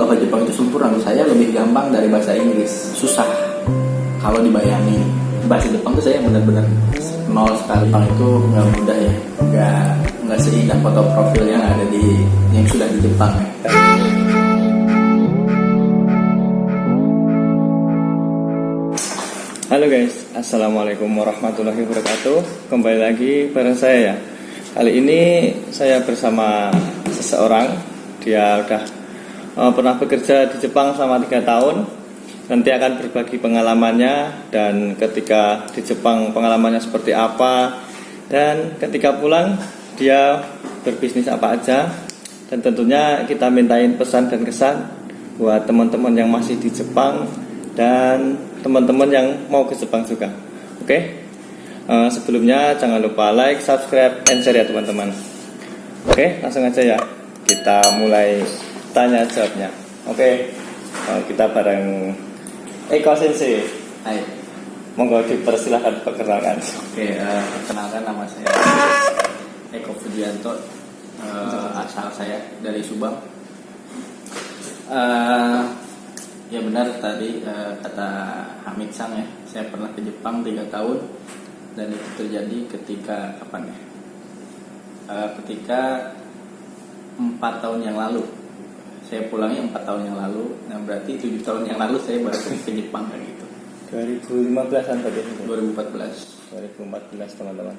bahwa Jepang itu sempurna. Menurut saya lebih gampang dari bahasa Inggris. Susah kalau dibayangin. Bahasa Jepang itu saya benar-benar nol sekali. Jepang itu nggak mudah ya, nggak seindah foto profil yang ada yang sudah di Jepang ya. Halo guys, assalamualaikum warahmatullahi wabarakatuh. Kembali lagi bareng saya ya. Kali ini saya bersama seseorang. Dia udah pernah bekerja di Jepang selama 3 tahun. Nanti akan berbagi pengalamannya, dan ketika di Jepang pengalamannya seperti apa, dan ketika pulang dia berbisnis apa aja. Dan tentunya kita mintain pesan dan kesan buat teman-teman yang masih di Jepang dan teman-teman yang mau ke Jepang juga. Oke? Sebelumnya jangan lupa like, subscribe, and share ya teman-teman. Oke, langsung aja ya. Kita mulai tanya jawabnya. Oke, kita bareng Eko Sensei. Hai. Monggo dipersilahkan perkenalkan. Oke, perkenalkan nama saya Eko Fujianto. Asal saya dari Subang. Ya benar tadi kata Hamid Sang ya, saya pernah ke Jepang 3 tahun, dan itu terjadi ketika kapan ya? Ketika 4 tahun yang lalu. Saya pulangnya 4 tahun yang lalu. Nah berarti 7 tahun yang lalu saya baru ke Jepang kan gitu. 2015an tadi. 2014 teman-teman.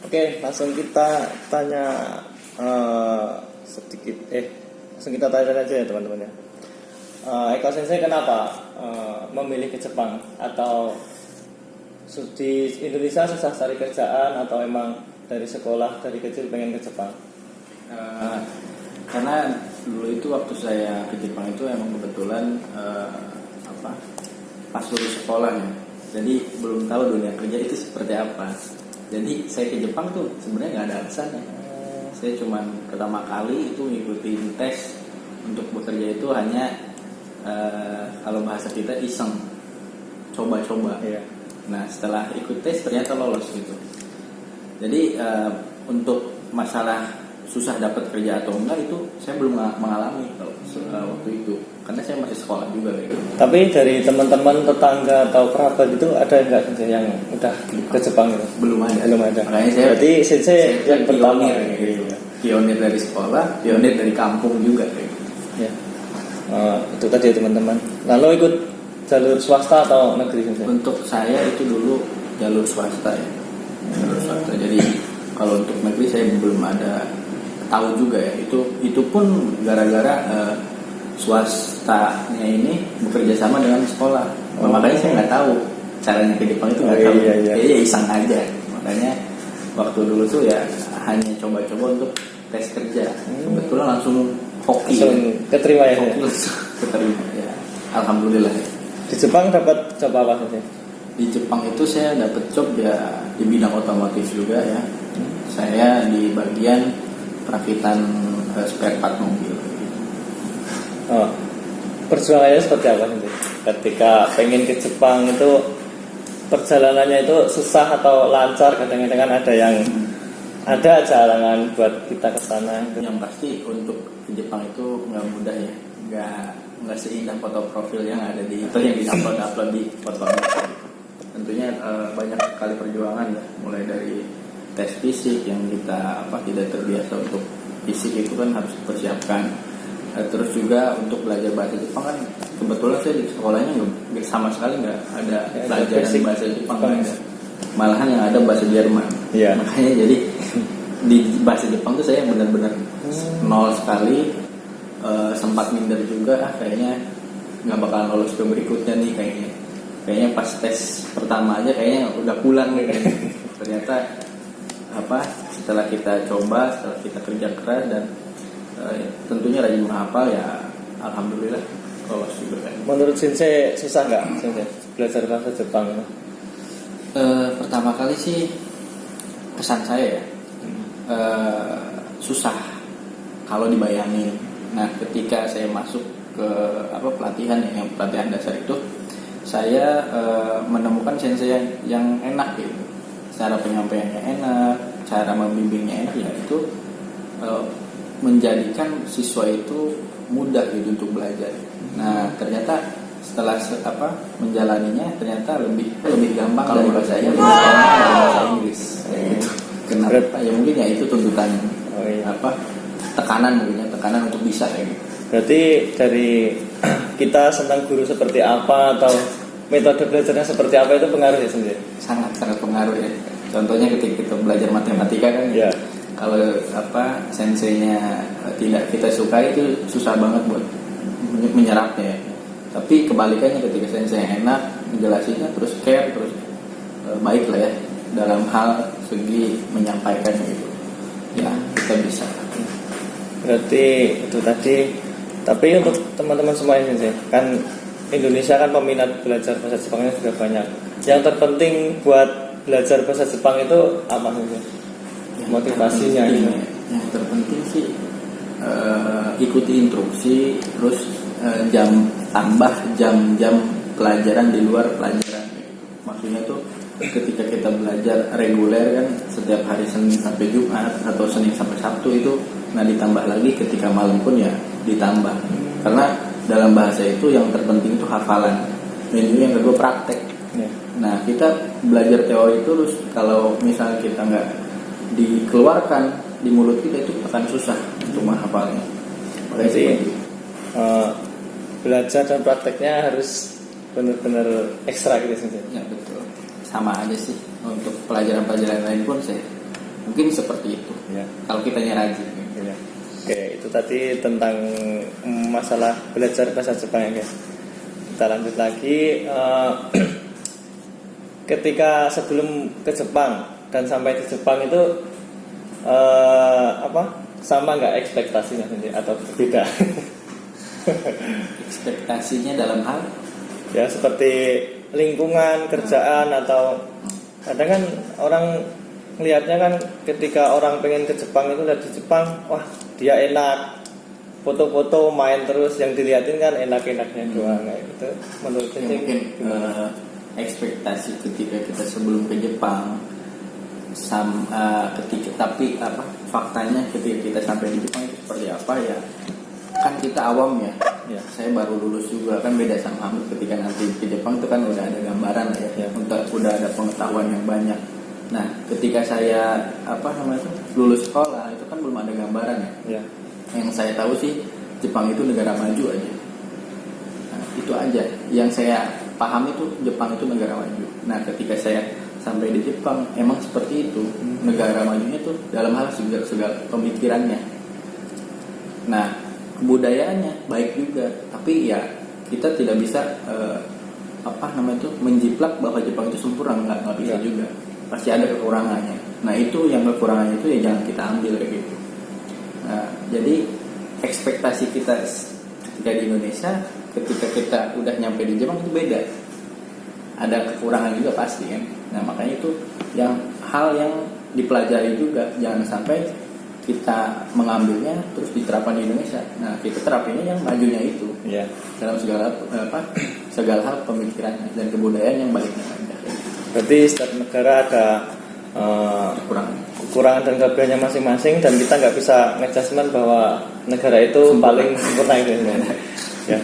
Oke, langsung kita tanya langsung kita tanya aja ya teman-teman ya. Eko Sensei kenapa memilih ke Jepang? Atau di Indonesia susah cari kerjaan, atau emang dari sekolah dari kecil pengen ke Jepang? Karena dulu itu waktu saya ke Jepang itu emang kebetulan pas lulus sekolahnya, jadi belum tahu dunia kerja itu seperti apa. Jadi saya ke Jepang tuh sebenarnya nggak ada alasannya. Saya cuman pertama kali itu ngikutin tes untuk bekerja itu hanya kalau bahasa kita iseng, coba-coba. Iya. Nah setelah ikut tes ternyata lolos gitu. Jadi untuk masalah susah dapat kerja atau enggak itu saya belum mengalami waktu itu, karena saya masih sekolah juga gitu. Tapi dari teman-teman, tetangga atau kerabat itu ada enggak yang udah ke Jepang gitu? Belum ada. Makanya berarti Sensei yang pertama gitu. Pionir dari sekolah, pionir dari kampung juga gitu. Ya. Itu tadi ya teman-teman. Lalu ikut jalur swasta atau negeri Sensei? Untuk saya itu dulu jalur swasta ya. Jalur swasta. Jadi kalau untuk negeri saya belum ada tahu juga ya. Itu pun gara-gara swastanya ini bekerja sama dengan sekolah. Makanya saya nggak tahu caranya ke Jepang itu, nggak tahu. Ya iseng aja. Makanya waktu dulu tuh ya hanya coba-coba untuk tes kerja. Kebetulan langsung hoki. Langsung keterima ya. Keterima ya. Alhamdulillah. Di Jepang dapat job apa saja? Di Jepang itu saya dapat job ya di bidang otomotif juga ya. Saya di bagian perakitan spare part mobil. Perjuangannya seperti apa sih? Ketika pengen ke Jepang itu perjalanannya itu susah atau lancar? Kadang-kadang ada yang ada aja halangan buat kita ke sana. Yang pasti untuk ke Jepang itu nggak mudah ya, nggak seindah foto profil yang ada di itu yang diupload di fotonya. Tentunya banyak sekali perjuangan ya, mulai dari tes fisik yang kita tidak terbiasa untuk fisik itu kan harus dipersiapkan. Terus juga untuk belajar bahasa Jepang kan kebetulan saya di sekolahnya sama sekali nggak ada pelajaran bahasa Jepang, nggak ada. Malahan yang ada bahasa Jerman. Yeah. Makanya jadi di bahasa Jepang tuh saya benar-benar nol sekali. Sempat minder juga, kayaknya nggak bakalan lolos ke berikutnya nih kayaknya pas tes pertama aja kayaknya udah pulang nih. Ternyata setelah kita coba, setelah kita kerja keras dan tentunya rajin menghafal ya, alhamdulillah lolos juga kan. Menurut Sensei susah nggak Sensei belajar bahasa Jepang? Pertama kali sih pesan saya ya, susah kalau dibayangin. Nah ketika saya masuk ke pelatihan ya, yang pelatihan dasar itu saya menemukan Sensei yang enak gitu. Cara penyampaiannya enak, cara membimbingnya enak ya, itu menjadikan siswa itu mudah gitu untuk belajar. Nah ternyata setelah menjalaninya ternyata lebih gampang dari bahasa Inggris kayak gitu. Kenapa? Ya mungkin ya itu tuntutan tekanan mungkin ya, tekanan untuk bisa kayak gitu. Berarti dari kita tentang guru seperti apa atau metode belajarnya seperti apa itu pengaruh ya sendiri? Sangat pengaruh ya. Contohnya ketika kita belajar matematika kan ya. Kalau senseinya tidak kita suka itu susah banget buat menyerapnya. Tapi kebalikannya ketika sensei enak menjelasinya terus care terus baik lah ya dalam hal segi menyampaikan gitu. Ya kita bisa. Berarti itu tadi. Tapi untuk teman-teman semua ini sih, kan Indonesia kan peminat belajar bahasa Jepangnya juga banyak. Yang terpenting buat belajar bahasa Jepang itu apa sih? Motivasinya itu. Yang terpenting sih ikuti instruksi, terus tambah jam-jam pelajaran di luar pelajaran. Maksudnya tuh ketika kita belajar reguler kan setiap hari Senin sampai Jumat atau Senin sampai Sabtu itu, nah ditambah lagi ketika malam pun ya ditambah. Karena dalam bahasa itu yang terpenting itu hafalan. Yang kedua praktek. Nah kita belajar teori itu terus kalau misalnya kita nggak dikeluarkan di mulut kita itu akan susah untuk menghafalnya. Berarti belajar dan prakteknya harus benar-benar ekstra gitu sih. Ya betul. Sama aja sih untuk pelajaran-pelajaran lain pun saya mungkin seperti itu. Ya. Kalau kita rajin. Ya. Oke, itu tadi tentang masalah belajar bahasa Jepang ya guys. Kita lanjut lagi. Ketika sebelum ke Jepang dan sampai di Jepang itu sama nggak ekspektasinya sendiri atau berbeda? Ekspektasinya dalam hal? Ya seperti lingkungan kerjaan atau kadang kan orang melihatnya kan ketika orang pengen ke Jepang itu lihat di Jepang, wah dia enak, foto-foto main terus yang dilihatin kan enak-enaknya doang kayak gitu. Menurut saya mungkin ekspektasi ketika kita sebelum ke Jepang faktanya ketika kita sampai di Jepang itu seperti apa ya? Kan kita awam ya. Saya baru lulus juga kan beda sama Hamid ketika nanti ke Jepang itu kan udah ada gambaran lah ya. Udah ada pengetahuan yang banyak. Nah, ketika saya lulus sekolah itu kan belum ada gambaran ya. Yang saya tahu sih Jepang itu negara maju aja. Nah, itu aja. Yang saya paham itu Jepang itu negara maju. Nah, ketika saya sampai di Jepang emang seperti itu. Negara majunya tuh dalam hal segala pemikirannya. Nah, kebudayaannya baik juga, tapi ya kita tidak bisa menjiplak bahwa Jepang itu sempurna, nggak bisa juga, pasti ada kekurangannya. Nah itu yang kekurangannya itu ya jangan kita ambil kayak gitu. Nah, jadi ekspektasi kita ketika di Indonesia, ketika kita udah nyampe di Jepang itu beda, ada kekurangan juga pasti kan. Nah makanya itu hal yang dipelajari juga, jangan sampai kita mengambilnya terus diterapkan di Indonesia. Nah kita terapinnya yang majunya itu dalam segala hal pemikirannya dan kebudayaan yang baiknya ada. Berarti setiap negara ada kekurangan dan kelebihannya masing-masing dan kita nggak bisa nge-judgment bahwa negara itu paling sempurna gitu ya.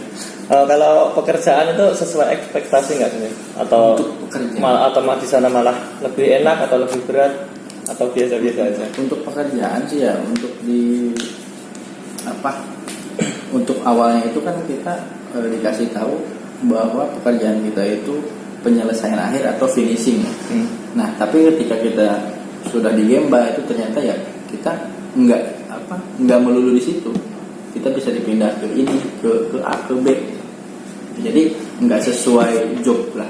Kalau pekerjaan itu sesuai ekspektasi nggak sih? Atau di sana malah lebih enak atau lebih berat? Atau biasa-biasa aja? Untuk pekerjaan sih ya, untuk awalnya itu kan kita dikasih tahu bahwa pekerjaan kita itu penyelesaian akhir atau finishing. Nah, tapi ketika kita sudah di Gemba itu ternyata ya kita nggak melulu di situ. Kita bisa dipindah ke ini, ke A, ke B. Jadi nggak sesuai job lah.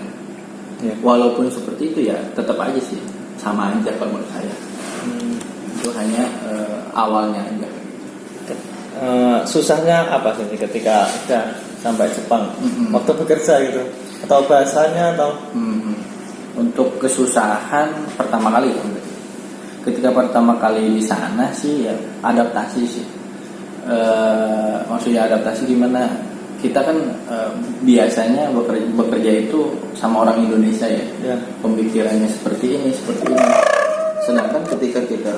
Walaupun seperti itu ya tetap aja sih sama aja kalau menurut saya. Itu hanya awalnya aja. Susahnya apa sih ketika sudah sampai Jepang? Waktu bekerja gitu? Atau bahasanya atau? Untuk kesusahan pertama kali ya. Ketika pertama kali di sana sih ya adaptasi sih. Maksudnya adaptasi gimana? Kita kan biasanya bekerja itu sama orang Indonesia ya. Pemikirannya seperti ini. Sedangkan ketika kita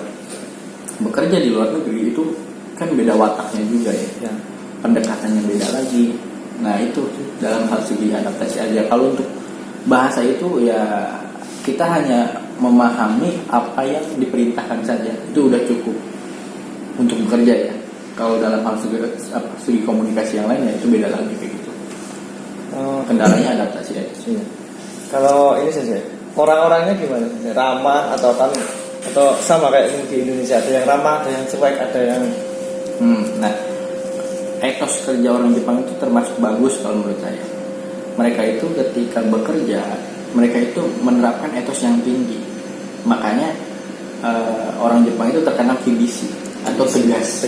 bekerja di luar negeri itu kan beda wataknya juga ya, Ya. pendekatannya beda lagi. Nah itu dalam hal segi adaptasi aja. Kalau untuk bahasa itu ya kita hanya memahami apa yang diperintahkan saja, itu udah cukup untuk bekerja ya. Kalau dalam hal segi komunikasi yang lain ya itu beda lagi kayak gitu. Kendalanya adaptasi aja. Iya. Kalau ini saja, orang-orangnya gimana? Ramah atau sama kayak di Indonesia, ada yang ramah, ada yang cuek, ada yang Nah, etos kerja orang Jepang itu termasuk bagus kalau menurut saya. Mereka itu ketika bekerja, mereka itu menerapkan etos yang tinggi. Makanya orang Jepang itu terkenal kibishi atau tegas.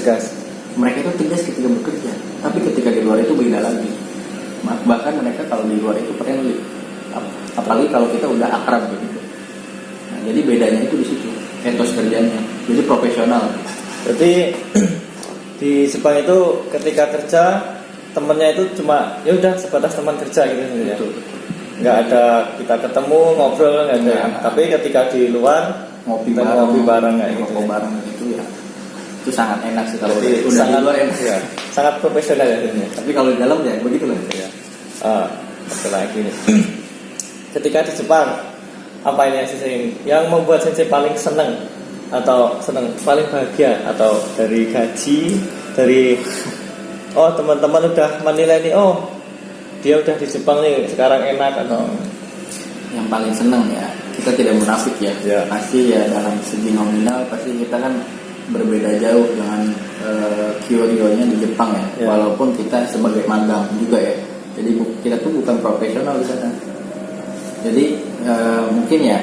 Mereka itu tegas ketika bekerja, tapi ketika di luar itu beda lagi. Bahkan mereka kalau di luar itu friendly, apalagi kalau kita udah akrab gitu. Nah, jadi bedanya itu di situ, etos kerjanya. Jadi profesional. Berarti di Jepang itu ketika kerja temennya itu cuma ya udah sebatas teman kerja gitu ya. Betul. Nggak ada kita ketemu ngobrol nggak ada. Nggak. Tapi ketika di luar Ngopi ngopi bareng kayak gitu. Ngopi Ya. bareng itu ya. Itu sangat enak sih kalau Berarti udah di sangat luar enak. ya, sangat profesional ya jadinya. Tapi kalau di dalam ya begitu lah. Ya. Satu lagi nih. Ketika di Jepang apa ini yang membuat sensei paling seneng atau paling bahagia, atau dari gaji, dari teman-teman udah menilai nih, dia udah di Jepang nih sekarang enak, atau Yang paling seneng ya, kita tidak munafik ya. Ya. Pasti ya dalam segi nominal pasti kita kan berbeda jauh dengan Kyoto-nya di Jepang ya. Ya. Walaupun kita sebagai magang juga ya. Jadi kita tuh bukan profesional di sana. Jadi mungkin ya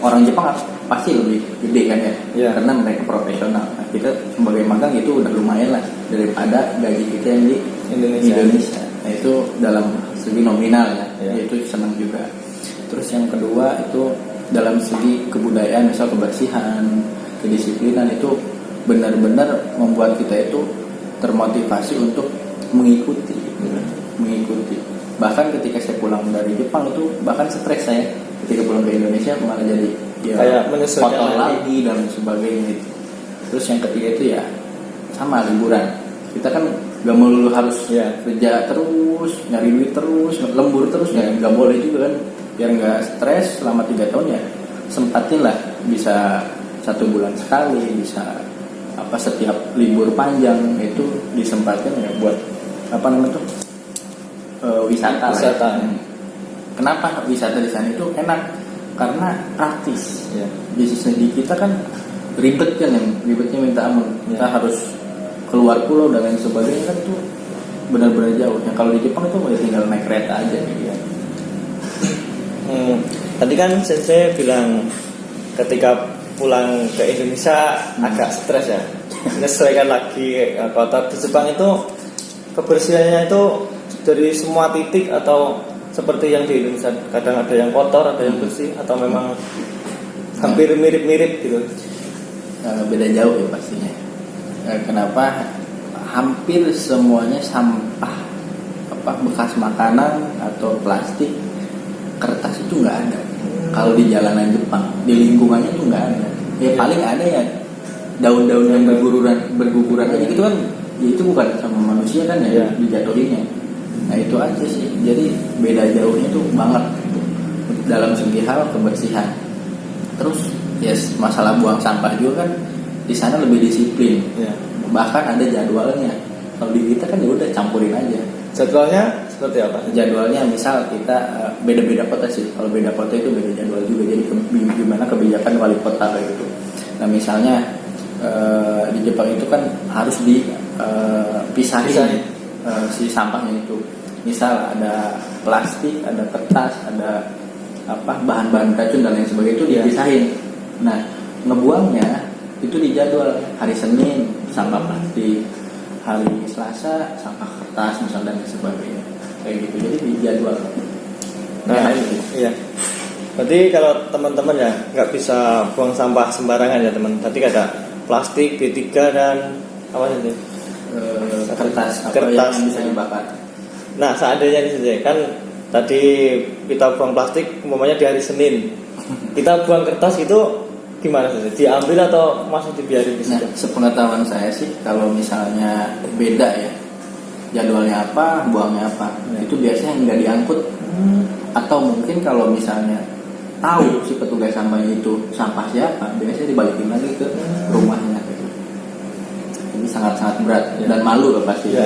orang Jepang pasti lebih gede kan ya, Ya. karena mereka profesional. Nah, kita sebagai magang itu udah lumayan lah daripada gaji kita yang di Indonesia. Nah itu dalam segi nominal ya, itu senang juga. Terus yang kedua itu dalam segi kebudayaan, misal kebersihan, kedisiplinan, itu benar-benar membuat kita itu termotivasi untuk mengikuti. Bahkan ketika saya pulang dari Jepang itu bahkan stres saya ketika pulang ke Indonesia, malah jadi ya kayak menyesuaikan kotor lagi dan sebagainya gitu. Terus yang ketiga itu ya sama liburan. Kita kan gak melulu harus kerja terus, nyari duit terus, lembur terus, nggak boleh juga kan. Biar nggak stres selama 3 tahun ya sempatin lah, bisa 1 bulan sekali, bisa setiap libur panjang itu disempatin ya buat wisata. Kenapa wisata di sana itu enak? Karena praktis. Ya. Bisnisnya di kita kan ribet kan, yang ribetnya minta ampun. Kita harus keluar pulau dan lain sebagainya kan, itu benar-benar jauh. Yang kalau di Jepang itu boleh tinggal naik kereta aja gitu ya. Tadi kan sensei bilang ketika pulang ke Indonesia agak stres ya, menyesuaikan lagi kotor. Di Jepang itu kebersihannya itu dari semua titik atau seperti yang di Indonesia, kadang ada yang kotor, ada yang bersih, atau memang hampir mirip-mirip gitu? Beda jauh ya pastinya. Kenapa? Hampir semuanya sampah, bekas makanan atau plastik, kertas itu nggak ada. Kalau di jalanan Jepang, di lingkungannya itu nggak ada. Ya paling ada ya daun-daun yang berguguran aja gitu kan. Ya, itu bukan sama manusia kan ya, dijatuhinnya. Nah itu aja sih. Jadi beda jauhnya tuh banget gitu. Dalam segi hal kebersihan. Terus ya masalah buang sampah juga kan di sana lebih disiplin. Bahkan ada jadwalnya. Kalau di kita kan ya udah campurin aja. Jadwalnya seperti apa? Jadwalnya misal kita beda-beda kota sih. Kalau beda kota itu beda jadwal juga. Jadi gimana kebijakan wali kota kayak gitu. Nah misalnya di Jepang itu kan harus dipisahin si sampahnya itu. Misal ada plastik, ada kertas, ada bahan-bahan racun dan lain sebagainya itu dipisahin. Nah ngebuangnya itu dijadwal. Hari Senin sampah plastik, hari Selasa sampah kertas misal dan sebagainya kayak gitu. Jadi dijadwal. Nah iya. Berarti kalau teman-teman ya nggak bisa buang sampah sembarangan ya teman. Tadi ada plastik, B3 dan apa saja? Kertas yang bisa dibakar. Nah seandainya nih kan tadi kita buang plastik umpamanya di hari Senin, kita buang kertas itu gimana sih? Diambil atau masih dibiarin di Nah, situ? sepengetahuan saya sih kalau misalnya beda ya jadwalnya apa, buangnya apa, Ya. itu biasanya nggak diangkut. Atau mungkin kalau misalnya tahu si petugas sampahnya itu sampah siapa, biasanya dibalikin lagi ke rumahnya. Ini sangat-sangat berat dan malu loh pasti. Ya.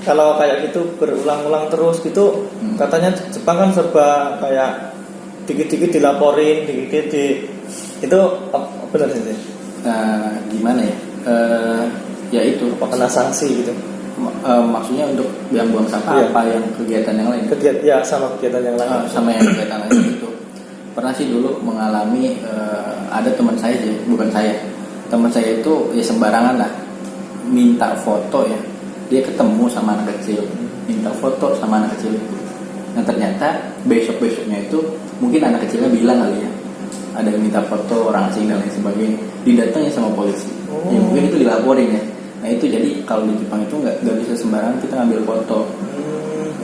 Kalau kayak gitu berulang-ulang terus gitu, katanya Jepang kan serba kayak dikit-dikit dilaporin, dikit-dikit itu benar sih? Gimana ya? Ya itu Apa kena sanksi gitu? maksudnya untuk yang buang sampah Iya. apa yang kegiatan yang lain? Kegiatan ya sama kegiatan yang lain. Sama yang kegiatan lain itu pernah sih dulu mengalami ada teman saya sih, bukan saya. Teman saya itu ya sembarangan lah minta foto ya. Dia ketemu sama anak kecil, minta foto sama anak kecil itu. Nah ternyata besok-besoknya itu mungkin anak kecilnya bilang kali ya, ada yang minta foto orang asing dan lain sebagainya, didatangi sama polisi. Ya mungkin itu dilaporin ya. Nah itu jadi kalau di Jepang itu nggak bisa sembarangan kita ngambil foto.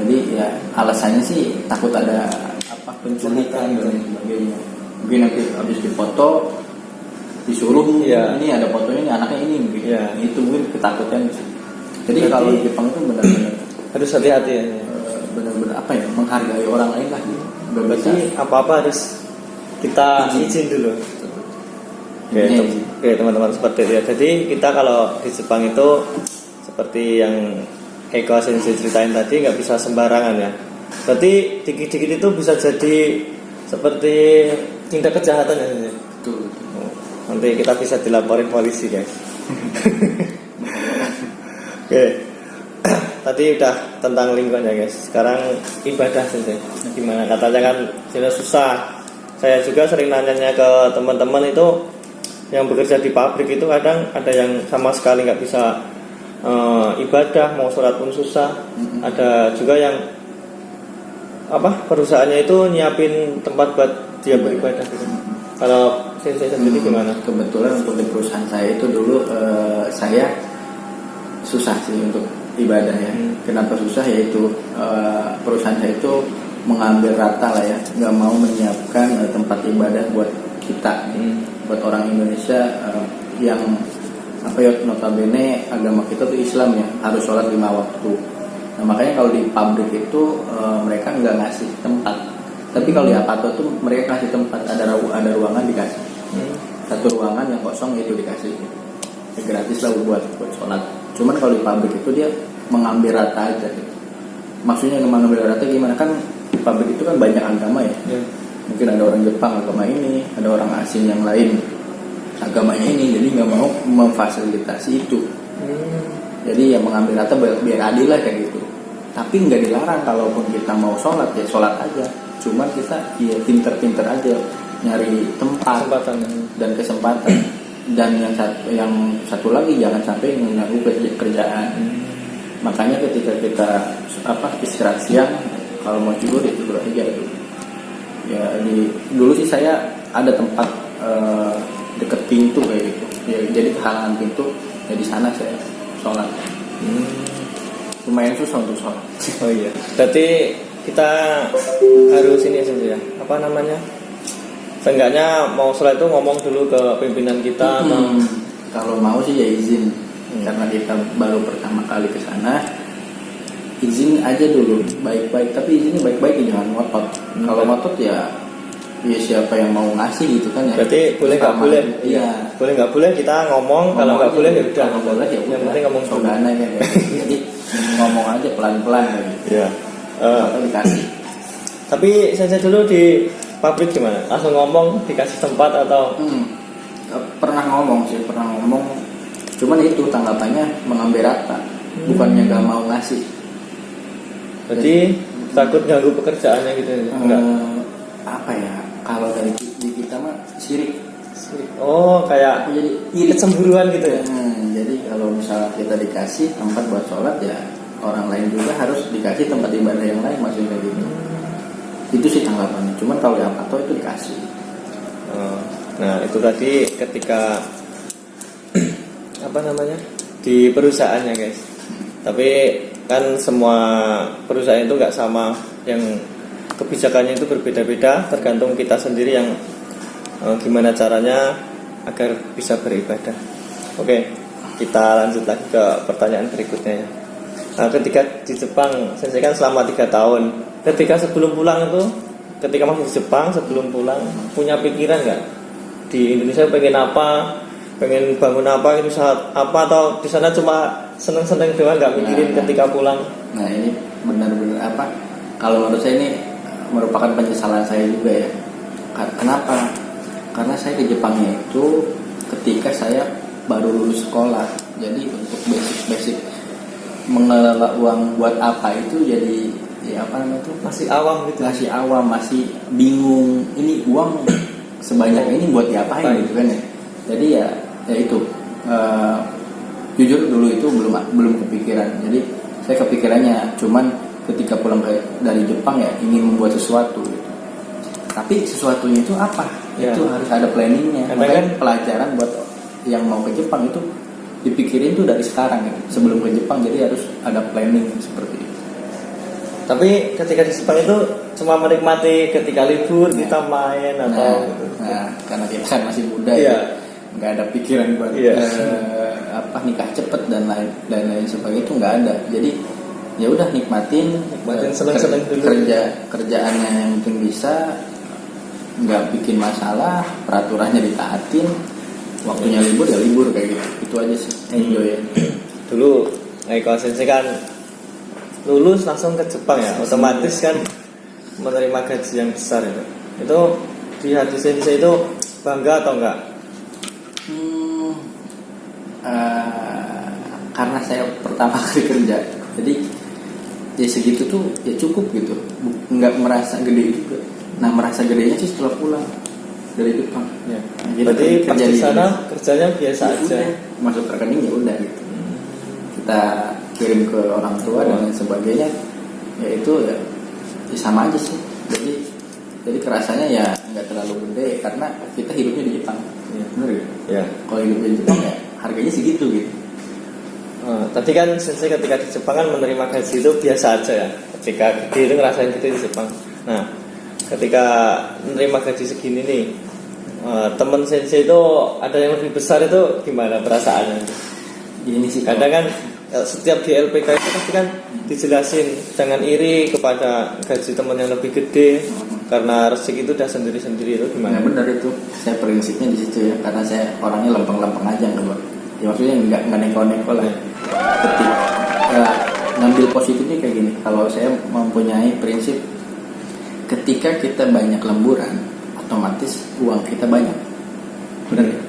Jadi ya alasannya sih takut ada apa penculikan dan lain sebagainya. Mungkin nanti habis dipoto disuruh Iya. ini ada fotonya ini anaknya ini mungkin. Iya. Itu mungkin ketakutan. Jadi Berarti kalau di Jepang itu benar-benar harus hati-hati ya. benar-benar apa ya menghargai orang lain lah gitu. Nggak bisa. Berarti apa-apa harus kita izin dulu. Oke, Iya, oke teman-teman seperti itu ya. Jadi kita kalau di Jepang itu seperti yang Eko Sensei ceritain tadi nggak bisa sembarangan ya. Berarti dikit-dikit itu bisa jadi seperti tindak kejahatan ya. Sensei? Betul. Nanti kita bisa dilaporin polisi guys. Oke. Tadi udah tentang lingkungan ya guys. Sekarang ibadah Sensei. Gimana katanya kan sudah susah. Saya juga sering nanya ke teman-teman itu yang bekerja di pabrik itu kadang ada yang sama sekali nggak bisa ibadah, mau sholat pun susah. Ada juga yang perusahaannya itu nyiapin tempat buat dia beribadah gitu. Kalau Sensei sendiri gimana? Kebetulan untuk di perusahaan saya itu dulu saya susah sih untuk ibadah ya. Kenapa susah? Yaitu perusahaan saya itu mengambil rata lah ya, nggak mau menyiapkan tempat ibadah buat kita, buat orang Indonesia yang notabene agama kita tuh Islam ya, harus sholat 5 waktu. Nah makanya kalau di pabrik itu mereka nggak ngasih tempat. Tapi kalau di Apato tuh mereka kasih tempat, ada ruangan dikasih. Satu ruangan yang kosong itu dikasih. Ya, gratis lah buat sholat. Cuman kalau di pabrik itu dia mengambil rata aja gitu. Maksudnya mengambil rata gimana, kan di pabrik itu kan banyak agama ya. Mungkin ada orang Jepang agama ini, ada orang asing yang lain agamanya ini, jadi nggak mau memfasilitasi itu. Jadi ya mengambil rata biar adil lah kayak gitu. Tapi nggak dilarang kalaupun kita mau sholat ya sholat aja. Cuman kita ya pinter-pinter aja nyari tempat dan kesempatan. Dan yang satu lagi jangan sampai mengganggu kerjaan. Makanya ketika kita istirahat siang, kalau mau tidur ya tidur aja itu. Ya dulu sih saya ada tempat deket pintu kayak gitu. Ya, jadi halangan pintu, ya di sana saya sholat. Lumayan susah untuk sholat. Oh iya. Berarti kita harus ini ya, apa namanya? Seenggaknya mau sholat itu ngomong dulu ke pimpinan kita. Kalau mau sih ya izin. Karena kita baru pertama kali ke sana, izin aja dulu baik-baik, tapi izinnya baik-baik, jangan ngotot. Kalau ngotot ya siapa yang mau ngasih gitu kan ya. Berarti boleh nggak boleh? Iya. Boleh nggak boleh kita ngomong, kalau nggak boleh ya udah. Kalau boleh ya yang penting ngomong dulu. kan ya. Jadi ngomong aja pelan-pelan kayak gitu. Iya. Atau dikasih. Tapi saya dulu di pabrik gimana? Langsung ngomong dikasih tempat atau? Pernah ngomong. Cuman itu tanggapannya mengambil rata, bukannya nggak mau ngasih. Jadi takut ganggu pekerjaannya gitu ya? Enggak. Apa ya? Kalau dari kita mah sirik. Oh, kayak Jadi kecemburuan gitu ya? Jadi kalau misalnya kita dikasih tempat buat sholat ya orang lain juga harus dikasih tempat ibadah yang lain, maksudnya gitu. Itu sih tanggapannya. Cuman kalau yang atau itu dikasih. Nah itu tadi ketika di perusahaannya guys. Tapi kan semua perusahaan itu nggak sama, yang kebijakannya itu berbeda-beda, tergantung kita sendiri yang gimana caranya agar bisa beribadah. Oke, kita lanjut lagi ke pertanyaan berikutnya ya. Nah, ketika di Jepang, saya kan selama 3 tahun. Ketika sebelum pulang itu, ketika masih di Jepang sebelum pulang, punya pikiran nggak di Indonesia pengen apa, pengen bangun apa, itu saat apa, atau di sana cuma seneng-seneng doang nggak mikirin ketika pulang? Nah ini benar-benar apa? Kalau menurut saya ini merupakan penyesalan saya juga ya. Kenapa? Karena saya ke Jepangnya itu ketika saya baru lulus sekolah. Jadi untuk basic mengelola uang buat apa itu jadi ya apa namanya itu Masih awam gitu. masih awam, masih bingung. Ini uang sebanyak ini buat diapain gitu kan ya. Jadi ya itu jujur dulu itu belum kepikiran. Jadi saya kepikirannya cuman ketika pulang dari Jepang ya ingin membuat sesuatu gitu. Tapi sesuatunya itu apa? Ya. Itu harus ada planningnya. Makanya pelajaran buat yang mau ke Jepang itu dipikirin tuh dari sekarang gitu. Sebelum ke Jepang jadi harus ada planning seperti itu. Tapi ketika di Jepang itu cuma menikmati ketika libur kita main atau karena kita kan masih muda Iya. ya, nggak ada pikiran buat nikah cepet dan lain sebagainya itu nggak ada. Jadi ya udah nikmatin seneng-seneng dulu. Kerjaannya yang penting bisa, nggak bikin masalah, peraturannya ditaatin, waktunya libur ya libur kayak gitu. Itu aja sih, enjoy ya. Dulu Eko Sensei kan lulus langsung ke Jepang ya, otomatis kan menerima gaji yang besar itu. Itu di hati Sensei itu bangga atau enggak? Karena saya pertama kali kerja, jadi ya segitu tuh ya cukup gitu, nggak merasa gede juga. Nah merasa gedenya sih setelah pulang dari Jepang. Ya. Nah, gitu, Berarti pas di sana kerjanya biasa ya aja. udah, masuk rekening ya udah gitu. Kita kirim ke orang tua dan lain sebagainya, ya itu ya sama aja sih. Jadi kerasanya ya nggak terlalu gede karena kita hidupnya di Jepang. Ya. Bener ya? Ya. Kalau hidupnya di Jepang ya harganya segitu gitu. Tadi kan Sensei ketika di Jepang kan menerima gaji itu biasa aja ya. Ketika gede itu ngerasain gitu di Jepang. Nah, ketika menerima gaji segini nih, teman Sensei itu ada yang lebih besar itu gimana perasaannya? Ini sih Kadang kan setiap di LPK itu pasti kan dijelasin jangan iri kepada gaji teman yang lebih gede karena rezeki itu udah sendiri-sendiri. Itu gimana? Nah, benar itu. Saya prinsipnya di situ ya, karena saya orangnya lempeng-lempeng aja enggak. Ya maksudnya nggak neko-neko lah. Ketika ngambil positifnya kayak gini. Kalau saya mempunyai prinsip, ketika kita banyak lemburan, otomatis uang kita banyak. Benar ya?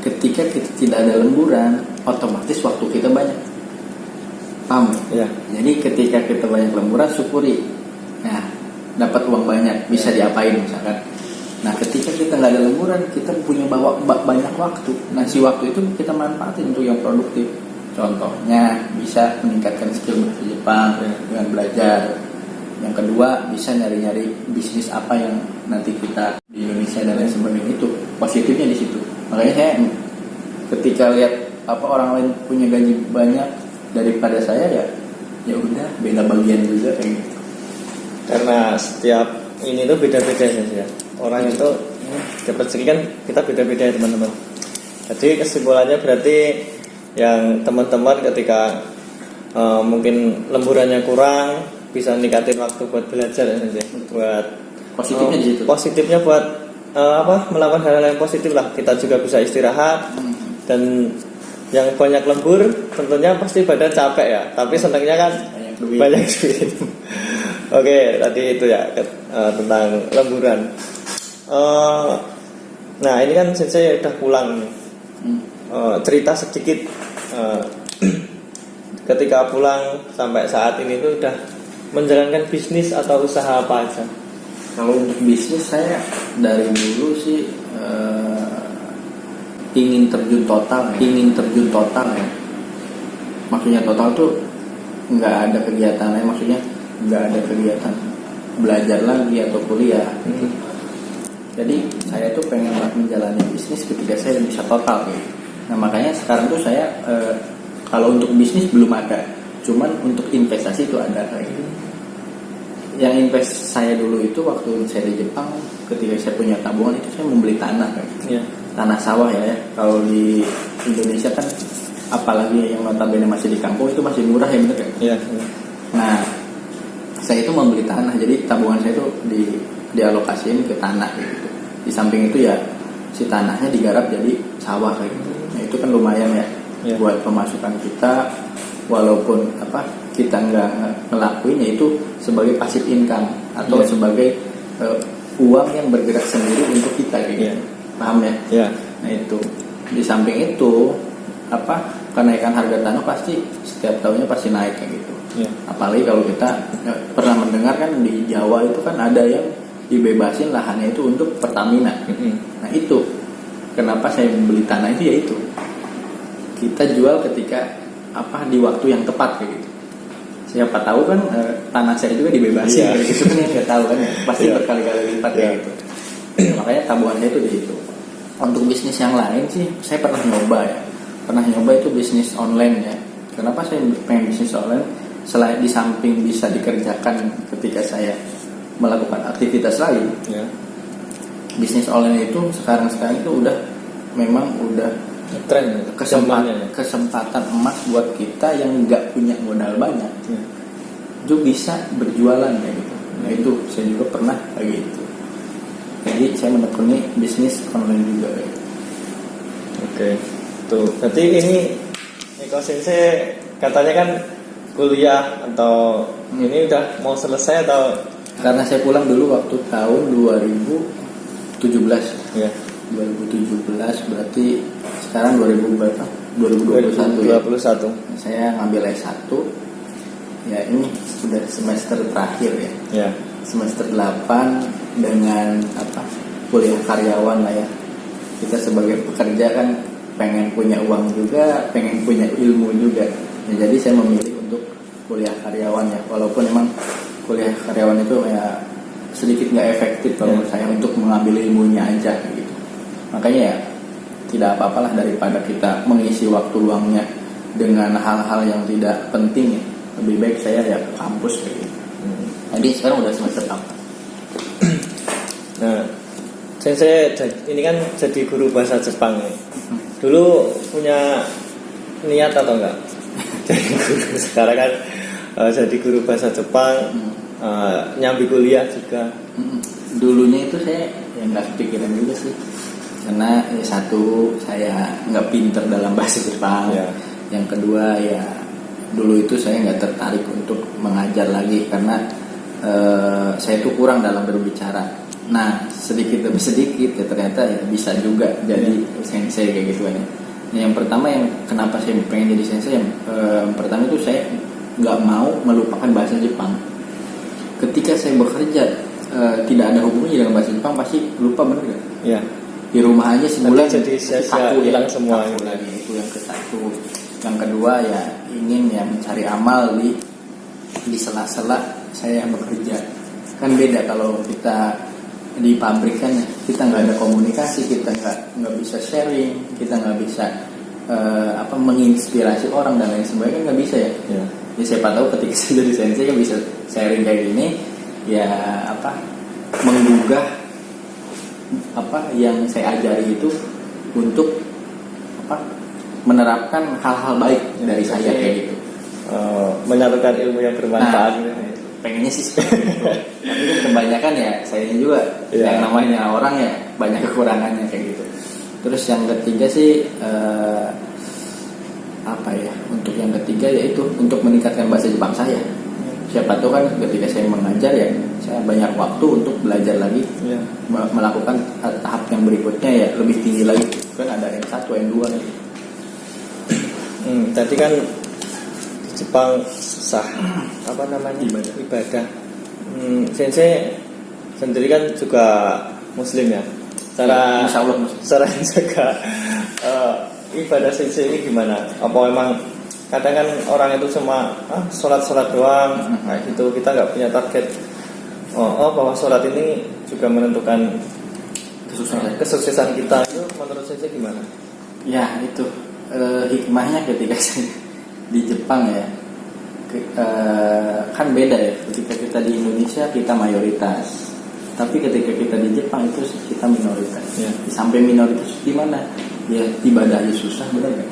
Ketika kita tidak ada lemburan, otomatis waktu kita banyak. Paham? Ya. Jadi ketika kita banyak lemburan, syukuri. Nah, dapat uang banyak, bisa diapain misalkan. Nah, ketika kita nggak ada lemburan, kita punya banyak waktu. Nah, si waktu itu kita manfaatin untuk yang produktif. Contohnya, bisa meningkatkan skill bahasa Jepang dengan belajar. Yang kedua, bisa nyari-nyari bisnis apa yang nanti kita di Indonesia dan lain sebagainya. Itu positifnya di situ. Makanya saya ketika lihat orang lain punya gaji banyak daripada saya, ya udah beda bagian juga kayak gitu. Karena setiap ini tuh beda-beda ya. Orang itu dapat rezeki kan kita beda-beda ya teman-teman. Jadi kesimpulannya berarti yang teman-teman ketika mungkin lemburannya kurang bisa ningkatin waktu buat belajar ya, buat Positifnya di situ. Positifnya buat melakukan hal-hal yang positif lah. Kita juga bisa istirahat dan yang banyak lembur tentunya pasti badan capek ya. Tapi senangnya kan banyak duit. Oke, tadi itu ya tentang lemburan. Nah ini kan saya udah pulang nih. Cerita sedikit ketika pulang sampai saat ini tuh udah menjalankan bisnis atau usaha apa aja? Kalau untuk bisnis saya dari dulu sih ingin terjun total ya. Maksudnya total tuh nggak ada kegiatan lain, maksudnya nggak ada kegiatan belajar lagi atau kuliah. Jadi saya tuh pengen menjalani bisnis ketika saya bisa total gitu. Nah makanya sekarang tuh saya kalau untuk bisnis belum ada, cuman untuk investasi itu ada kayak gitu. Yang invest saya dulu itu waktu saya di Jepang ketika saya punya tabungan itu saya membeli tanah kan. Iya. Tanah sawah ya. Kalau di Indonesia kan apalagi yang notabene masih di kampung itu masih murah ya, bener kan? Iya. Nah, saya itu membeli tanah, jadi tabungan saya itu dialokasiin ke tanah gitu. Di samping itu ya si tanahnya digarap jadi sawah kayak gitu. Nah, itu kan lumayan ya buat pemasukan kita, walaupun kita nggak ngelakuin, ya itu sebagai passive income atau sebagai uang yang bergerak sendiri untuk kita gitu. Paham ya? Iya. Nah itu di samping itu kenaikan harga tanah pasti setiap tahunnya pasti naik kayak gitu. Apalagi kalau kita pernah mendengar kan di Jawa itu kan ada yang dibebasin lahannya itu untuk Pertamina. Nah itu kenapa saya membeli tanah itu, yaitu kita jual ketika di waktu yang tepat kayak gitu. Siapa tahu kan tanah saya juga dibebasin kayak gitu kan, yang nggak tahu kan ya, pasti berkali-kali lipat kayak gitu. Makanya tabungan saya itu di situ. Untuk bisnis yang lain sih saya pernah nyoba itu bisnis online ya. Kenapa saya pengen bisnis online? Selain di samping bisa dikerjakan ketika saya melakukan aktivitas lain, bisnis online itu sekarang itu memang udah tren, kesempatan emas buat kita yang nggak punya modal banyak, itu bisa berjualan kayak gitu. Nah itu saya juga pernah kayak gitu. Jadi saya menekuni bisnis online juga kayak gitu. Oke, tuh. Berarti ini Eko Sensei katanya kan kuliah atau ini udah mau selesai atau? Karena saya pulang dulu waktu tahun 2017. Ya. 2017 berarti sekarang 2021 ya. Saya ngambil S1. Ya ini sudah semester terakhir ya. Ya. Semester 8 dengan kuliah karyawan lah ya. Kita sebagai pekerja kan pengen punya uang juga, pengen punya ilmu juga. Ya, jadi saya memilih untuk kuliah karyawan ya, walaupun memang kuliah karyawan itu ya sedikit nggak efektif kalau menurut saya untuk mengambil ilmunya aja gitu. Makanya ya tidak apa-apalah daripada kita mengisi waktu luangnya dengan hal-hal yang tidak penting ya. Lebih baik saya ya ke kampus kayak gitu. Jadi sekarang udah semester 8. Nah, saya ini kan jadi guru bahasa Jepang nih. Dulu punya niat atau enggak? Jadi guru sekarang kan jadi guru bahasa Jepang, nyambi kuliah juga. Dulunya itu saya nggak kepikiran juga sih, karena satu saya nggak pinter dalam bahasa Jepang. Yang kedua ya dulu itu saya nggak tertarik untuk mengajar lagi karena saya tuh kurang dalam berbicara. Nah sedikit demi sedikit ya ternyata ya bisa juga jadi sensei kayak gitu kan ya. Yang pertama yang kenapa saya pengen jadi sensei, yang pertama itu saya nggak mau melupakan bahasa Jepang. Ketika saya bekerja tidak ada hubungannya dengan bahasa Jepang pasti lupa, bener gak? Iya. Di rumah aja sebulan jadi sia-sia hilang semua lagi. Itu yang ke-1. Yang kedua ya ingin ya mencari amal di sela-sela saya bekerja. Kan beda kalau kita di pabrik kan kita nggak ada komunikasi, kita nggak bisa sharing, kita nggak bisa menginspirasi orang dan lain sebagainya, kan nggak bisa ya. Ya siapa tahu ketika saya jadi sensei kan bisa sharing kayak gini ya menggugah yang saya ajari itu untuk menerapkan hal-hal baik dari saya kayak gitu. Menyatukan ilmu yang bermanfaat. Pengennya sih seperti itu. Tapi kan kebanyakan ya saya juga yang namanya orang ya banyak kekurangannya kayak gitu. Terus yang ketiga sih untuk yang ketiga yaitu untuk meningkatkan bahasa Jepang saya. Siapa tahu kan ketika saya mengajar ya saya banyak waktu untuk belajar lagi, melakukan tahap yang berikutnya ya lebih tinggi lagi. Kan ada N1, N2 gitu. Tadi kan di Jepang susah ibadah. Sensei sendiri kan juga Muslim ya. Cara jaga ibadah sensei ini gimana? Apa memang kadang kan orang itu cuma sholat doang, gitu, kita nggak punya target. Bahwa sholat ini juga menentukan kesuksesan kita. Itu menurut sensei gimana? Ya itu hikmahnya ketika saya di Jepang ya. Kan beda ya, ketika kita di Indonesia kita mayoritas, Tapi ketika kita di Jepang itu kita minoritas. Ya. Sampai minoritas di mana? Ya ibadahnya susah, benar kan?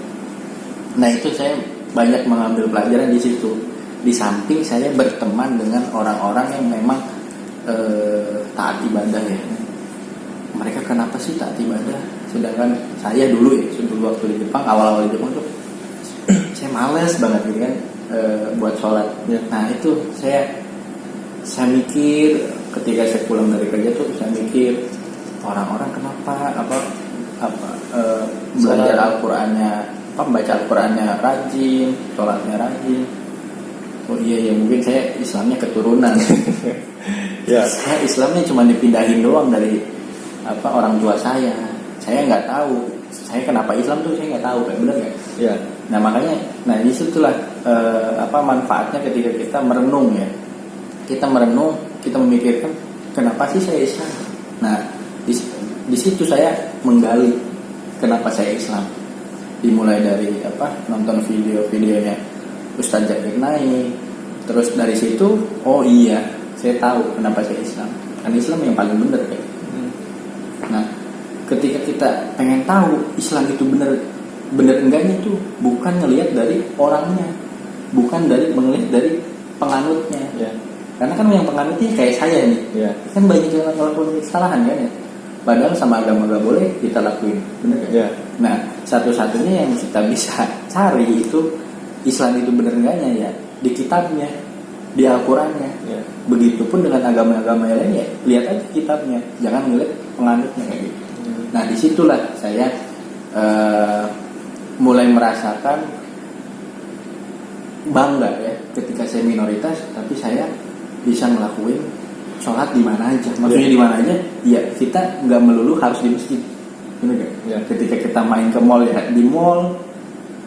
Nah itu saya banyak mengambil pelajaran di situ. Di samping saya berteman dengan orang-orang yang memang taat ibadah ya. Mereka kenapa sih taat ibadah? Sedangkan saya dulu waktu di Jepang, awal-awal di Jepang tuh saya malas banget gitu kan buat sholat. Ya. Nah itu saya mikir ketika saya pulang dari kerja tuh saya mikir orang-orang kenapa belajar Al-Qur'annya baca Al-Qur'annya rajin, sholatnya rajin. Oh iya ya mungkin saya Islamnya keturunan. Ya. Saya Islamnya cuma dipindahin doang dari orang tua saya. Saya nggak tahu. Saya kenapa Islam tuh saya nggak tahu, kayak bener nggak? Ya. Nah makanya, disitulah manfaatnya ketika kita merenung ya. Kita merenung, kita memikirkan kenapa sih saya Islam. Nah di situ saya menggali kenapa saya Islam. Dimulai dari nonton video-videonya Ustadz Zakir Naik. Terus dari situ, oh iya, saya tahu kenapa saya Islam. Kan Islam yang paling benar kan. Nah, ketika kita pengen tahu Islam itu benar enggaknya tuh bukan ngelihat dari orangnya, bukan melihat dari penganutnya. Ya. Karena kan yang penganutnya kayak saya nih, Ya. kan banyak yang ngelakuin kesalahan kan ya. Padahal sama agama gak boleh kita lakuin, benar kan? Ya. Nah, satu-satunya yang kita bisa cari itu Islam itu benar enggaknya ya di kitabnya, di Al-Qur'annya. Ya. Begitupun dengan agama-agama yang lain ya, lihat aja kitabnya, jangan ngeliat penganutnya kayak gitu. Nah, disitulah saya mulai merasakan bangga ya ketika saya minoritas, tapi saya bisa ngelakuin sholat di mana aja. Maksudnya di mana aja? Ya kita nggak melulu harus di masjid, benar gak? Ya. Ketika kita main ke mall ya di mall,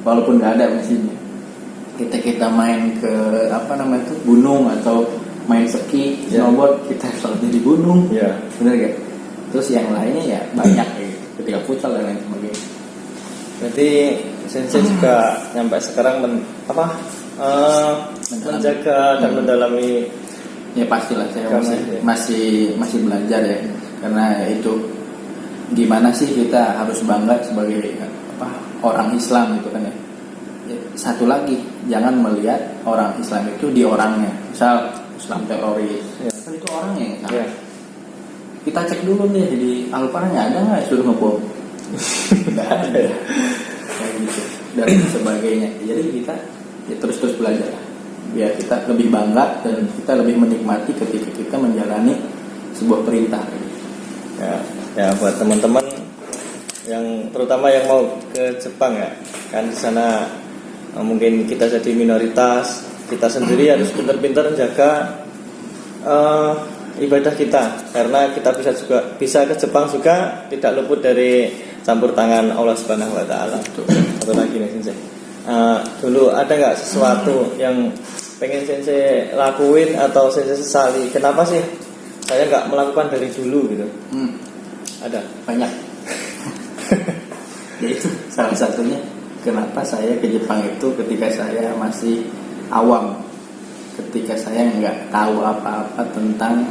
walaupun nggak ada masjidnya. Kita main ke gunung atau main ski, Ya. snowboard, kita sholatnya di gunung, Ya. benar gak? Terus yang lainnya ya banyak gitu. Ketika futsal dan lain sebagainya. Berarti Sensei juga sampai sekarang menjaga dan mendalami. Ya pastilah saya Karena, masih belajar ya, karena itu gimana sih kita harus bangga sebagai orang Islam gitu kan ya. Satu lagi, jangan melihat orang Islam itu di orangnya. Misal Islam teroris, Ya. kan itu orangnya yang salah. Ya. Kita cek dulu nih di Al-Qur'an ada nggak suruh ngebom? Nggak ada. Kayak gitu dan sebagainya. Jadi kita ya terus belajar lah. Biar kita lebih bangga dan kita lebih menikmati ketika kita menjalani sebuah perintah. Ya buat teman-teman yang terutama yang mau ke Jepang ya, kan di sana mungkin kita jadi minoritas, kita sendiri harus pintar-pintar menjaga ibadah kita, karena kita bisa ke Jepang juga tidak luput dari campur tangan Allah Subhanahu Wa Taala. Satu lagi nih Sensei, dulu ada nggak sesuatu yang pengen Sensei lakuin atau Sensei sesali? Kenapa sih saya nggak melakukan dari dulu gitu? Ada Banyak. Yaitu salah satunya kenapa saya ke Jepang itu ketika saya masih awam, ketika saya nggak tahu apa-apa tentang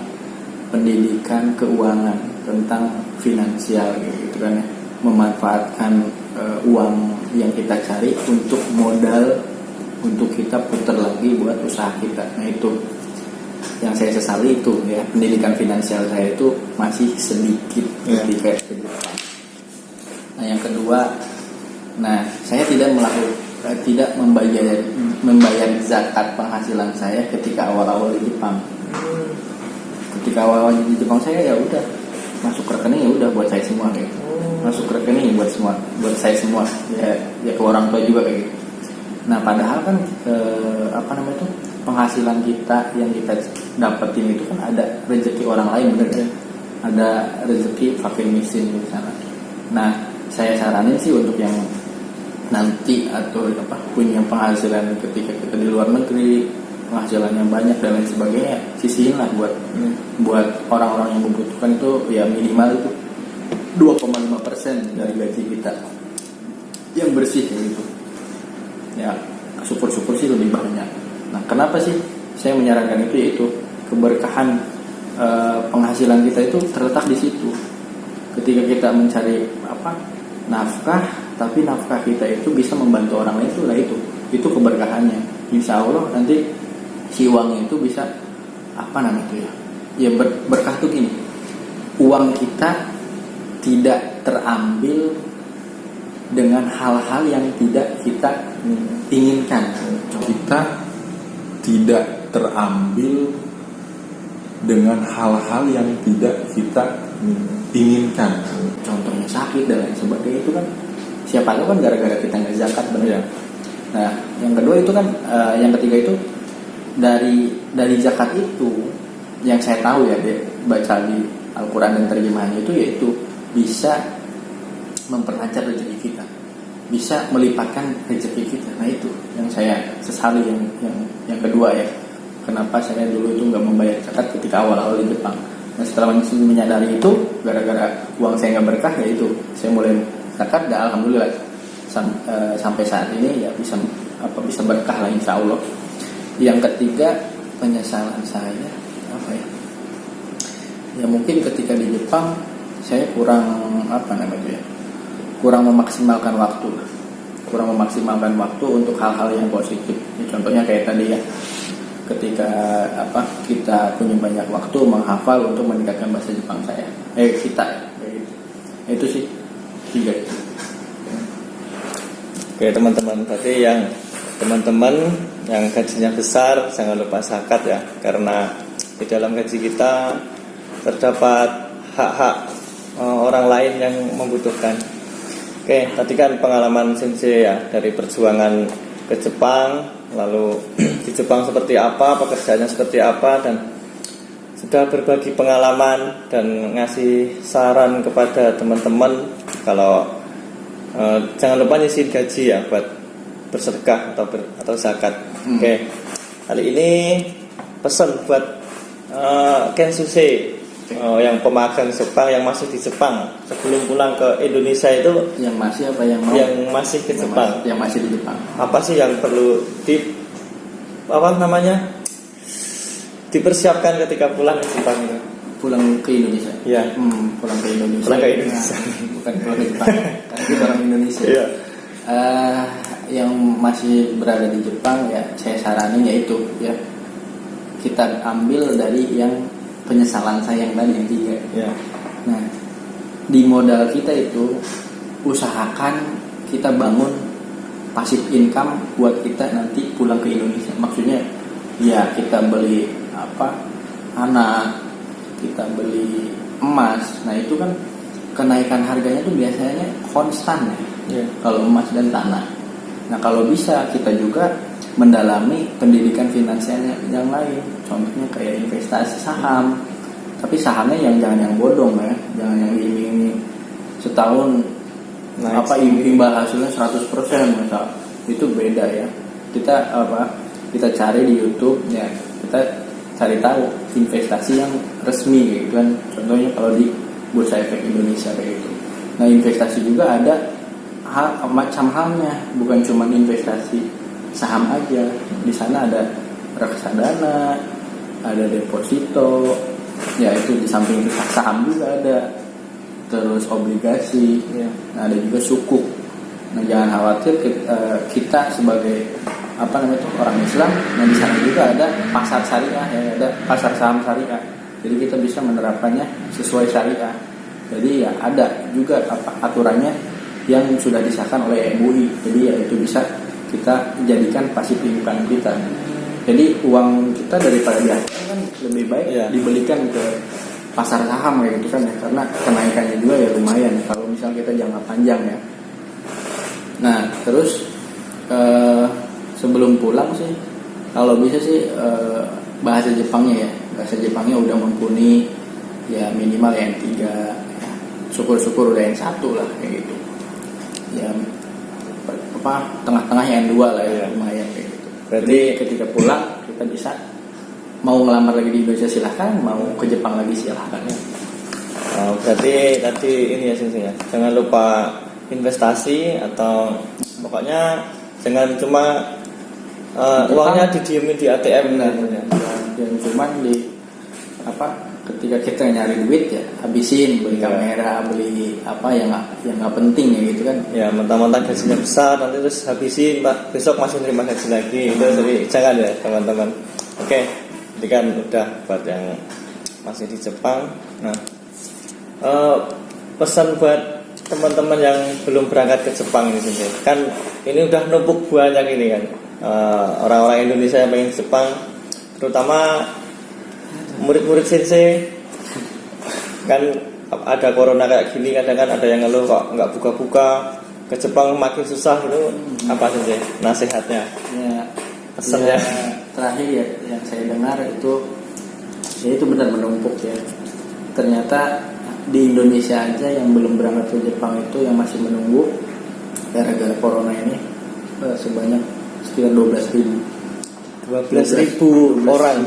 pendidikan keuangan, tentang finansial gitu kan ya, memanfaatkan uang yang kita cari untuk modal untuk kita putar lagi buat usaha kita. Nah itu yang saya sesali itu ya, pendidikan finansial saya itu masih sedikit ketika ke Jepang. Nah yang kedua, saya tidak membayar zakat penghasilan saya ketika awal-awal di Jepang. Ketika awal-awal di Jepang saya ya udah masuk ke rekening, ya udah buat saya semua kayak gitu. Masuk ke rekening buat saya semua ya ke orang tua juga kayak gitu. Nah padahal kan penghasilan kita yang kita dapetin itu kan ada rezeki orang lain, bener kan? Ada rezeki fakir miskin di sana. Nah saya saranin sih untuk yang nanti atau punya penghasilan ketika kita di luar negeri, penghasilannya banyak dan lain sebagainya, sisihin lah buat orang-orang yang membutuhkan. Itu ya minimal itu 2,5% dari gaji kita yang bersih gitu. Ya syukur-syukur sih lebih banyak. Nah kenapa sih saya menyarankan itu? Yaitu keberkahan penghasilan kita itu terletak di situ. Ketika kita mencari nafkah, tapi nafkah kita itu bisa membantu orang lain, itu keberkahannya. Insya Allah nanti si uangnya itu bisa berkah tuh gini, uang kita tidak terambil dengan hal-hal yang tidak kita inginkan. Kita tidak terambil dengan hal-hal yang tidak kita inginkan. Contohnya sakit dan lain sebagainya, itu kan siapa tahu kan gara-gara kita nggak zakat, benar. Nah, yang kedua itu kan yang ketiga itu dari zakat itu yang saya tahu ya, dia baca di Al-Quran dan terjemahannya itu, yaitu bisa memperlancar rezeki kita, bisa melipatkan rezeki kita. Nah, itu yang saya sesali, yang kedua ya, kenapa saya dulu itu nggak membayar zakat ketika awal-awal di Jepang. Nah, setelah menyadari itu, gara-gara uang saya nggak berkah, ya itu saya mulai zakat, dan alhamdulillah sampai saat ini ya bisa berkah lah, insya Allah. Yang ketiga, penyesalan saya ya mungkin ketika di Jepang saya kurang memaksimalkan waktu untuk hal-hal yang positif. Ya, contohnya kayak tadi ya, ketika kita punya banyak waktu menghafal untuk meningkatkan bahasa Jepang kita itu sih 3 itu. Oke teman-teman, berarti yang teman-teman yang gajinya besar jangan lupa zakat ya, karena di dalam gaji kita terdapat hak-hak orang lain yang membutuhkan. Oke, tadi kan pengalaman Sensei ya, dari perjuangan ke Jepang, lalu di Jepang seperti apa, pekerjaannya seperti apa, dan sudah berbagi pengalaman dan ngasih saran kepada teman-teman kalau jangan lupa nyisihin gaji ya buat bersedekah atau zakat. Oke, kali ini pesan buat Kensuke yang pemagang Jepang, yang masih di Jepang sebelum pulang ke Indonesia itu, yang masih yang masih ke Jepang, yang masih di Jepang, apa sih yang perlu dipersiapkan ketika pulang ke Jepang itu? Pulang ke Indonesia. Ya. Pulang ke Indonesia. Pulang ke Indonesia. Bukan pulang ke Jepang. Karena kita orang Indonesia. Iya. Yang masih berada di Jepang ya, saya saranin yaitu ya, kita ambil dari yang penyesalan saya yang tadi, yang 3. Ya. Nah, di modal kita itu usahakan kita bangun passive income buat kita nanti pulang ke Indonesia. Maksudnya ya kita beli anak, kita beli emas. Nah, itu kan kenaikan harganya tuh biasanya konstan ya. Kalau emas dan tanah. Nah, kalau bisa kita juga mendalami pendidikan finansialnya yang lain. Contohnya kayak investasi saham. Tapi sahamnya jangan yang bodong ya, jangan yang ini setahun imbal hasilnya 100% misal. Itu beda ya. Kita cari di YouTube ya, kita cari tahu investasi yang resmi gitu kan. Contohnya kalau di Bursa Efek Indonesia kayak gitu. Nah, investasi juga ada macam halnya, bukan cuma investasi saham aja. Di sana ada reksadana, ada deposito, ya itu di samping itu saham juga ada, terus obligasi, ya. Nah, ada juga sukuk. Nah, jangan khawatir, kita sebagai orang Islam, nah di sana juga ada pasar syariah, ya, ada pasar saham syariah. Jadi kita bisa menerapkannya sesuai syariah. Jadi ya ada juga aturannya yang sudah disahkan oleh MUI. Jadi ya itu bisa kita jadikan passive income kita. Jadi uang kita daripada dihasilkan kan lebih baik dibelikan ke pasar saham kayak gitu kan ya, karena kenaikannya juga ya lumayan kalau misalnya kita jangka panjang ya. Nah, terus sebelum pulang sih kalau bisa sih bahasa Jepangnya udah mumpuni ya, minimal yang 3 ya. Syukur-syukur udah yang 1 lah kayak gitu ya, tengah-tengahnya yang 2 lah ya, lumayan kayak gitu. Berarti ketika pulang kita bisa mau ngelamar lagi di Indonesia silahkan, mau ke Jepang lagi silahkan ya. Berarti tadi ini ya Sensei ya, jangan lupa investasi, atau pokoknya jangan cuma uangnya didiemin di ATM dan cuma ketika kita nyari duit ya habisin beli kamera, beli apa yang nggak penting ya gitu kan. Ya mentang-mentang gajinya besar nanti terus habisin Pak, besok masih terima gaji lagi itu. Jadi jangan ya teman-teman. Oke, ini kan udah buat yang masih di Jepang. Nah, pesan buat teman-teman yang belum berangkat ke Jepang ini sih, kan ini udah numpuk banyak ini kan, orang-orang Indonesia yang pengen ke Jepang, terutama murid-murid sensei. Kan ada corona kayak gini, kadang kan ada yang ngeluh kok nggak buka-buka, ke Jepang makin susah itu. Apa sensei nasihatnya? Ya, Pesannya? Terakhir ya yang saya dengar itu ya itu benar menumpuk ya. Ternyata di Indonesia aja yang belum berangkat ke Jepang itu yang masih menunggu gara-gara corona ini sebanyak sekitar 12.000 orang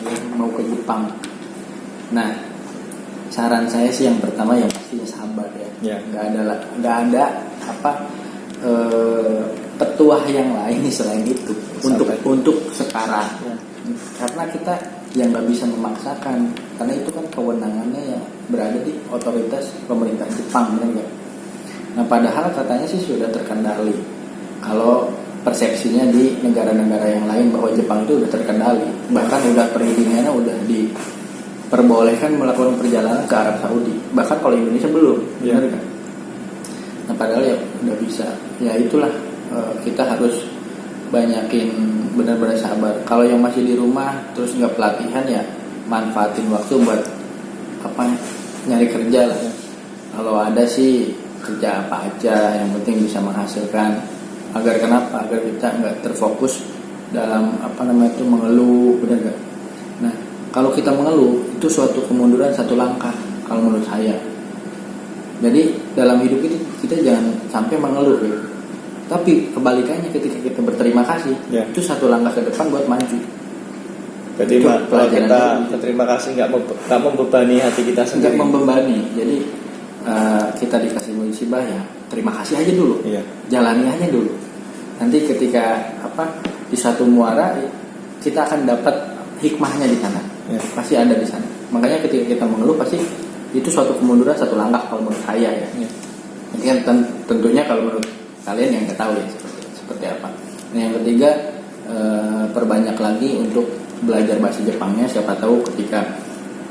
yang mau ke Jepang. Nah, saran saya sih yang pertama yang pastinya sabar ya. Nggak ada petuah yang lain selain itu untuk sekarang. Ya. Karena kita yang nggak bisa memaksakan, karena itu kan kewenangannya yang berada di otoritas pemerintah Jepang, benar nggak? Nah, padahal katanya sih sudah terkendali. Kalau persepsinya di negara-negara yang lain bahwa Jepang itu udah terkendali, bahkan udah perizinannya udah diperbolehkan melakukan perjalanan ke Arab Saudi. Bahkan kalau Indonesia belum, benar kan? Nah, padahal ya udah bisa. Ya itulah, kita harus banyakin benar-benar sabar. Kalau yang masih di rumah terus nggak pelatihan ya manfaatin waktu buat nyari kerja lah. Kalau ada sih kerja apa aja, yang penting bisa menghasilkan. Agar kenapa? Agar kita nggak terfokus dalam mengeluh, benar nggak? Nah, kalau kita mengeluh itu suatu kemunduran satu langkah kalau menurut saya. Jadi dalam hidup ini kita jangan sampai mengeluh gitu. Tapi kebalikannya ketika kita berterima kasih, itu satu langkah ke depan buat maju. Jadi kalau kita berterima kasih nggak membebani hati kita sendiri. Nggak membebani. Jadi kita dikasih musibah ya terima kasih aja dulu. Jalani aja dulu. Nanti ketika di satu muara kita akan dapat hikmahnya di sana. Pasti ada di sana. Makanya ketika kita mengeluh pasti itu suatu kemunduran satu langkah kalau menurut saya ya. Ini kan tentunya kalau menurut kalian yang nggak tahu ya seperti apa. Nah, yang ketiga perbanyak lagi untuk belajar bahasa Jepangnya. Siapa tahu ketika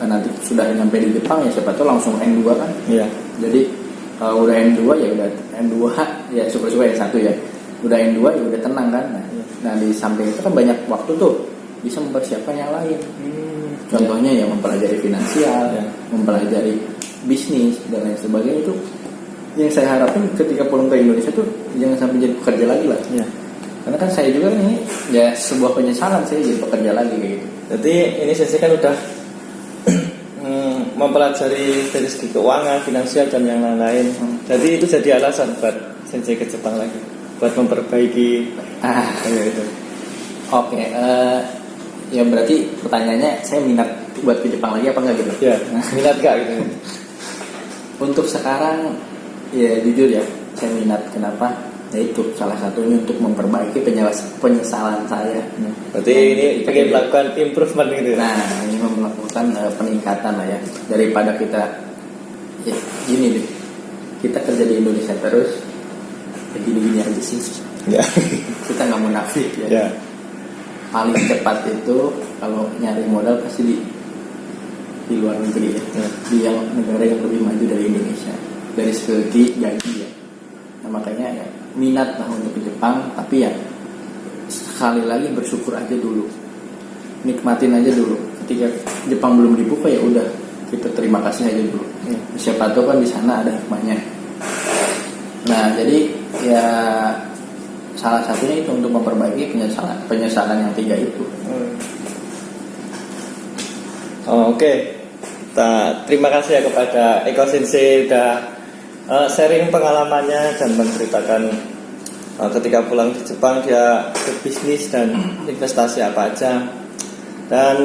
nanti sudah nyampe di Jepang ya siapa tahu langsung N2 kan. Jadi kalau udah N2 ya udah N2 ya syukur-syukur yang satu ya. Udah N2 ya udah tenang kan. Nah di samping itu kan banyak waktu tuh bisa mempersiapkan yang lain. Contohnya ya mempelajari finansial, mempelajari bisnis dan lain sebagainya. Itu yang saya harapin ketika pulang ke Indonesia tuh jangan sampai jadi pekerja lagi lah. Karena kan saya juga ini ya sebuah penyesalan saya jadi pekerja lagi kayak gitu. Jadi ini saya kan udah mempelajari dari segi keuangan, finansial dan yang lain-lain. Jadi itu jadi alasan buat Sensei ke Jepang lagi, buat memperbaiki. Itu. Oke, ya berarti pertanyaannya saya minat buat ke Jepang lagi apa enggak gitu? Ya, minat gak gitu? Untuk sekarang ya jujur ya saya minat. Kenapa? Ya itu salah satunya untuk memperbaiki penyesalan saya. Berarti ini pengen melakukan improvement gitu. Nah, ini melakukan peningkatan lah ya. Daripada kita ya gini deh, kita kerja di Indonesia terus ya gini-gini aja sih. Kita nggak munafik ya. Paling cepat itu kalau nyari modal pasti di luar negeri ya. Di yang negara yang lebih maju dari Indonesia dari segi gaji ya. Nah, makanya ya minat lah untuk ke Jepang, tapi ya sekali lagi bersyukur aja dulu, nikmatin aja dulu. Ketika Jepang belum dibuka ya udah kita terima kasih aja dulu. Siapa tahu kan di sana ada hikmahnya. Nah jadi ya salah satunya itu untuk memperbaiki penyesalan yang 3 itu. Oke. Terima kasih ya kepada Eko Sensei udah sharing pengalamannya dan menceritakan ketika pulang di Jepang dia berbisnis dan investasi apa aja. Dan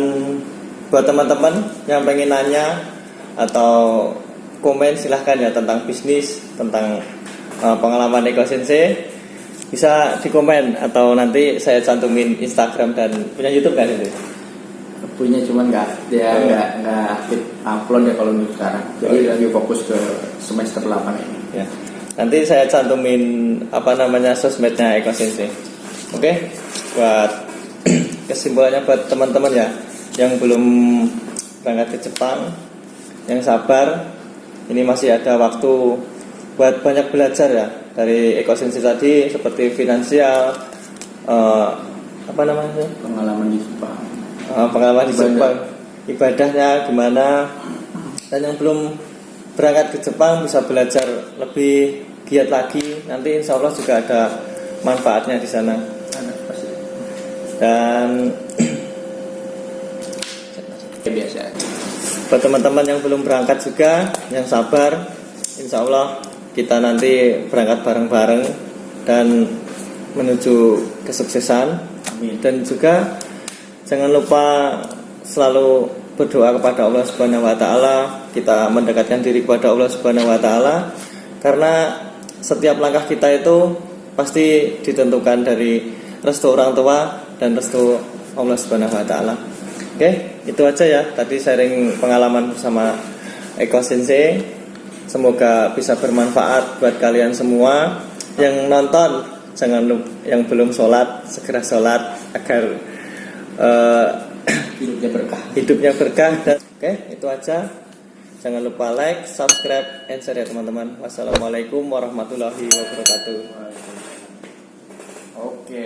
buat teman-teman yang pengen nanya atau komen silahkan ya tentang bisnis, tentang pengalaman Eko Sensei, bisa di komen atau nanti saya cantumin Instagram dan punya YouTube kan itu? punya, cuman nggak aktif upload ya kalau untuk sekarang. Jadi lagi fokus ke semester 8 ini. Ya. Nanti saya cantumin sosmednya Eko Sensei. Oke, buat kesimpulannya buat teman-teman ya yang belum berangkat ke Jepang, yang sabar, ini masih ada waktu buat banyak belajar ya dari Eko Sensei tadi, seperti finansial, Pengalaman di Jepang. Pengalaman di Jepang, ibadahnya gimana, dan yang belum berangkat ke Jepang bisa belajar lebih giat lagi. Nanti insya Allah juga ada manfaatnya di sana. Dan Biasa. buat teman-teman yang belum berangkat juga, yang sabar, insya Allah kita nanti berangkat bareng-bareng dan menuju kesuksesan. Amin. Dan juga jangan lupa selalu berdoa kepada Allah Subhanahu wa taala, kita mendekatkan diri kepada Allah Subhanahu wa taala, karena setiap langkah kita itu pasti ditentukan dari restu orang tua dan restu Allah Subhanahu wa taala. Oke, itu aja ya tadi sharing pengalaman bersama Eko Sensei. Semoga bisa bermanfaat buat kalian semua. Yang nonton jangan lupa, yang belum sholat segera sholat agar hidupnya berkah. Dan oke, itu aja. Jangan lupa like, subscribe, and share ya teman-teman. Wassalamualaikum warahmatullahi wabarakatuh. Oke.